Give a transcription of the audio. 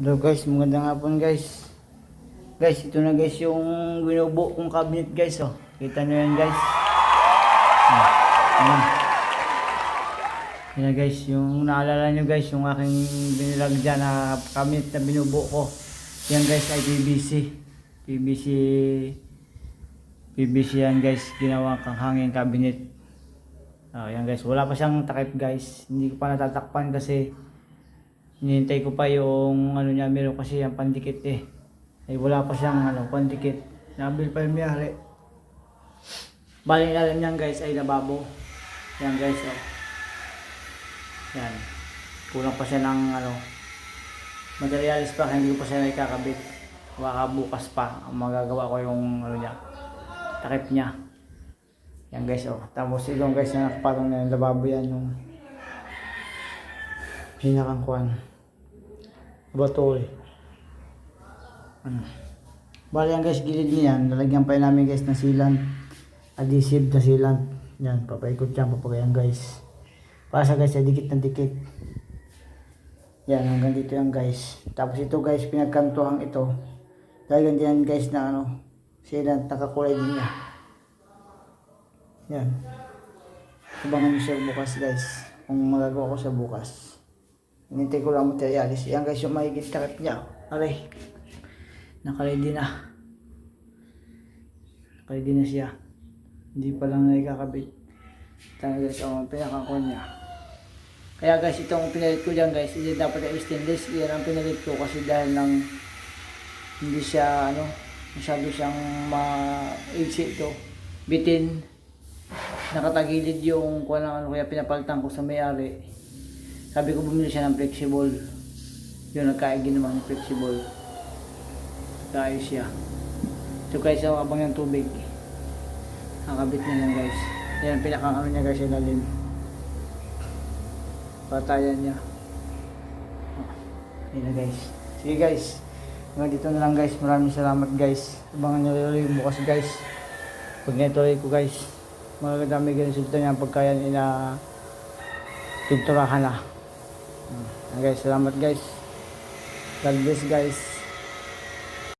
Hello guys, magandang hapon guys. Guys, ito na guys yung binubuo kong cabinet guys. Oh. Kita nyo yan guys. Ayan. Yan na guys, yung naalala nyo guys, yung aking binilag dyan na cabinet na binubuo ko. Yan guys ay PVC. PVC yan guys, ginawang kang hanging cabinet. Yan guys, wala pa siyang takip guys. Hindi ko pa natatakpan kasi hinihintay ko pa yung ano niya, meron kasi yung pandikit eh. Ay wala pa siyang pandikit. Nabil pa yung mayari. Bali alam niyan guys ay lababo. Yan guys oh. Yan. Kulang pa siya ng materialis pa, hindi ko pa siya nakakabit. Baka bukas pa ang magagawa ko yung niya, takip niya. Yan guys oh. Tapos itong guys na nakapatong na yung lababo yan yung pinakang kuwan. Bato eh. Bali yan guys, gilid niya yan. Lalagyan pa namin guys ng sealant. Adhesive na sealant. Yan, papaikot yan, papagayan guys. Para sa guys, dikit na dikit. Yan, hanggang dito yan guys. Tapos ito guys, pinagkantuhan ito. Lalagyan din yan guys na sealant, nakakulay din niya. Yan. Abangan nyo siya bukas guys. Kung magagawa ko sa bukas. Hinintay ko lang materialis. Yan guys yung mahigit takip niya. Aray. Nakaready na. Nakaready na siya. Hindi pa lang nakakabit. Ito guys ang pinakakon niya. Kaya guys itong pinalit ko dyan guys. Hindi dapat ay stainless. Yan ang pinalit ko kasi dahil lang hindi siya masyado siyang maigsi ito. Bitin. Nakatagilid yung kaya pinapalitan ko sa may-ari. Sabi ko bumili siya ng flexible. Yun, nagkaigin naman ng flexible. Kaayos siya. So guys, abang yung tubig. Nakabit niya yan guys. Yan, pinakang niya guys, ilalim. Patayan niya. Yan na guys. Sige guys. Hanggang dito na lang guys. Maraming salamat guys. Abangan nyo ulit bukas guys. Pag natuloy ko guys. Magagami ganun resulta niya pagkaya pinturahan na. Guys, salamat guys. God bless guys.